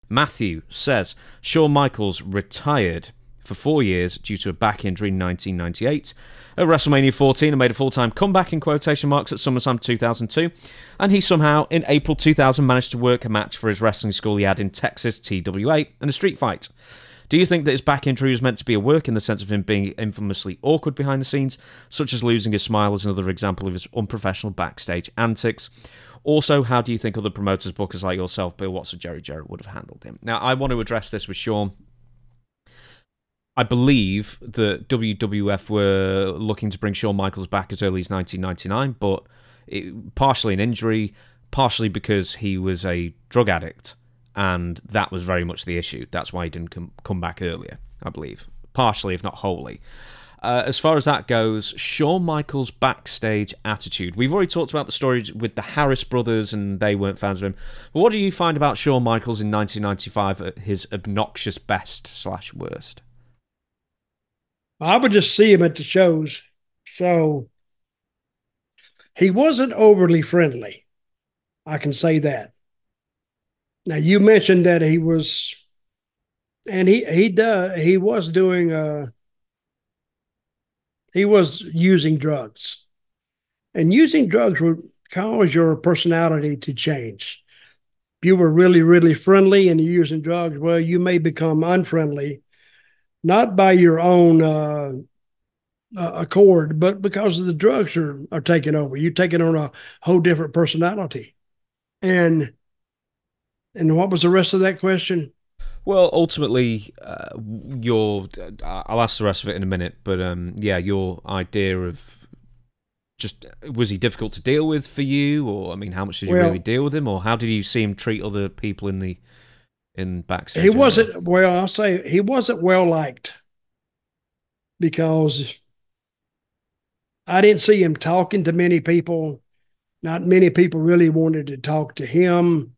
Matthew says, Shawn Michaels retired for 4 years due to a back injury in 1998. At WrestleMania 14 and made a full-time comeback in quotation marks at SummerSlam 2002, and he somehow, in April 2000, managed to work a match for his wrestling school he had in Texas, TWA, in a street fight. Do you think that his back injury was meant to be a work in the sense of him being infamously awkward behind the scenes, such as losing his smile as another example of his unprofessional backstage antics? Also, how do you think other promoters, bookers like yourself, Bill Watts or Jerry Jarrett, would have handled him? Now, I want to address this with Shawn. I believe that WWF were looking to bring Shawn Michaels back as early as 1999, but partially an injury, partially because he was a drug addict, and that was very much the issue. That's why he didn't come back earlier, I believe. Partially, if not wholly. As far as that goes, Shawn Michaels' backstage attitude. We've already talked about the story with the Harris brothers, and they weren't fans of him. But what do you find about Shawn Michaels in 1995 at his obnoxious best/worst? I would just see him at the shows. So he wasn't overly friendly. I can say that. Now you mentioned that he was, and he was doing he was using drugs, and using drugs would cause your personality to change. If you were really, really friendly and you're using drugs, well, you may become unfriendly, not by your own accord, but because the drugs are taking over. You're taking on a whole different personality. And what was the rest of that question? Well, ultimately, I'll ask the rest of it in a minute, but yeah, your idea of just, was he difficult to deal with for you, or I mean, how much did you really deal with him, or how did you see him treat other people in backstage? He wasn't, well, I'll say he wasn't well liked because I didn't see him talking to many people. Not many people really wanted to talk to him.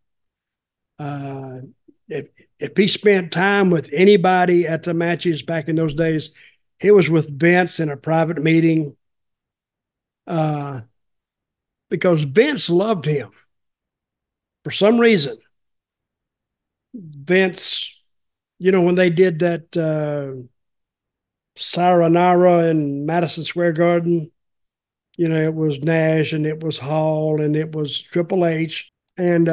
If he spent time with anybody at the matches back in those days, it was with Vince in a private meeting, because Vince loved him for some reason. Vince, when they did that Sayonara in Madison Square Garden, it was Nash and it was Hall and it was Triple H. And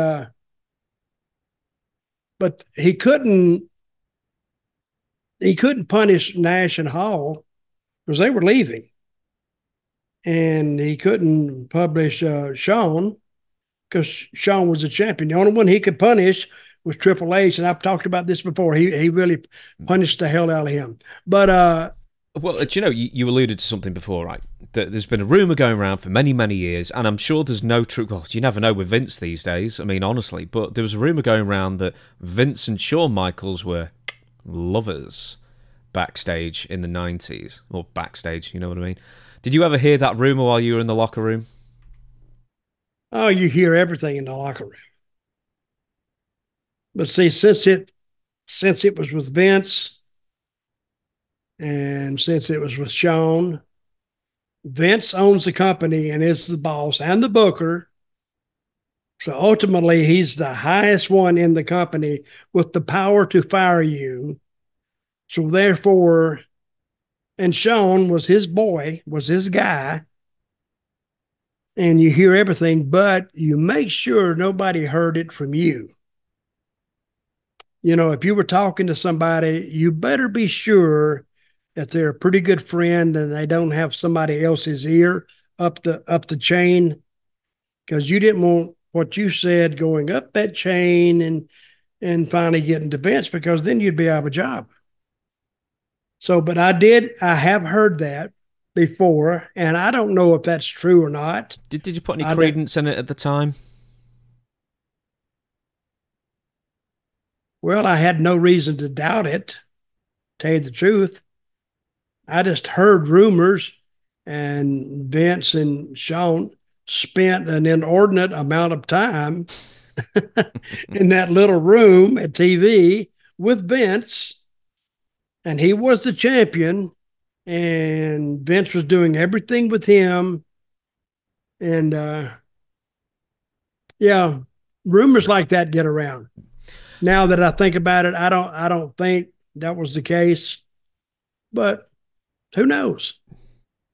but he couldn't punish Nash and Hall because they were leaving. And he couldn't publish Shawn because Shawn was a champion. The only one he could punish was Triple H, and I've talked about this before. He really punished the hell out of him. But well, you alluded to something before, right? That there's been a rumor going around for many, many years, and I'm sure there's no truth. Well, you never know with Vince these days. I mean, honestly, but there was a rumor going around that Vince and Shawn Michaels were lovers backstage in the 90s, or backstage. You know what I mean? Did you ever hear that rumor while you were in the locker room? Oh, you hear everything in the locker room. But see, since it was with Vince, and since it was with Shawn, Vince owns the company and is the boss and the booker. So ultimately, he's the highest one in the company with the power to fire you. So therefore, and Shawn was his boy, was his guy. And you hear everything, but you make sure nobody heard it from you. If you were talking to somebody, you better be sure that they're a pretty good friend and they don't have somebody else's ear up the chain, because you didn't want what you said going up that chain and finally getting to Vince, because then you'd be out of a job. So, but I have heard that before, and I don't know if that's true or not. Did you put any credence in it at the time? Well, I had no reason to doubt it, tell you the truth. I just heard rumors, and Vince and Shawn spent an inordinate amount of time in that little room at TV with Vince, and he was the champion, and Vince was doing everything with him. And yeah, rumors like that get around. Now that I think about it, I don't think that was the case, but who knows?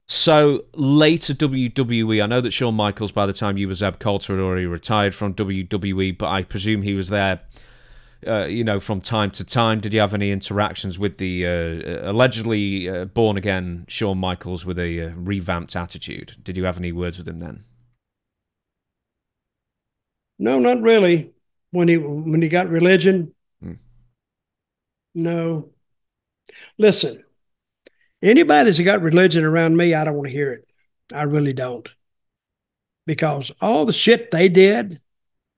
So later WWE, I know that Shawn Michaels, by the time you were Zeb Colter, had already retired from WWE, but I presume he was there, from time to time. Did you have any interactions with the allegedly born again Shawn Michaels with a revamped attitude? Did you have any words with him then? No, not really. When he got religion, Hmm. no. Listen, anybody that's got religion around me, I don't want to hear it. I really don't. Because all the shit they did,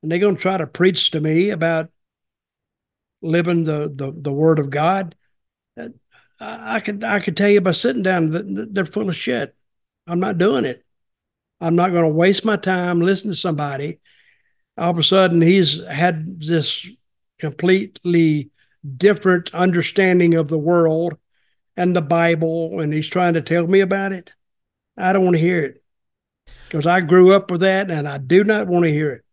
and they're going to try to preach to me about living the word of God. I could tell you by sitting down that they're full of shit. I'm not doing it. I'm not going to waste my time listening to somebody. All of a sudden, he's had this completely different understanding of the world and the Bible, and he's trying to tell me about it. I don't want to hear it because I grew up with that, and I do not want to hear it.